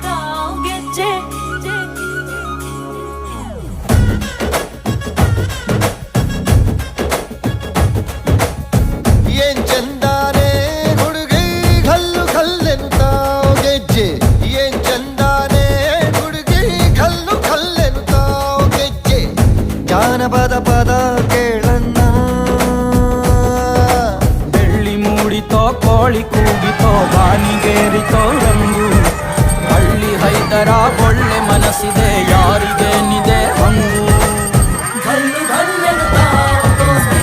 गाँव ಗೆಜ್ಜೆ ಏನ್ ಚಂದಾನೆ ಹುಡುಗಿ ಕಲ್ಲು ಕಲ್ಲೆನ್ನುತ್ತಾವ್ ಗೆಜ್ಜೆ ಏನ್ ಚಂದಾನೆ ಹುಡುಗಿ ಕಲ್ಲು ಕಲ್ಲೆನ್ನುತ್ತಾವ್ ಗೆಜ್ಜೆ ಜಾನಪದ ಪದ ಕೇಳಣ್ಣ ಬೆಳ್ಳಿ ಮೂಡಿತೋ ಕೋಳಿ ಕೂಗಿತೋ ಬಾನಿಗೇರಿತೋ ರಂಗು ಹಳ್ಳಿ ಹೈದರ ಒಳ್ಳೆ ಮನಸ್ಸಿದೆ ಯಾರಿಗೇನಿದೆ ಹಂಗು ಗಲ್ಲು ಗಲ್ಲೆನ್ನುತ್ತಾವ್ ದೋಸ್ತಿ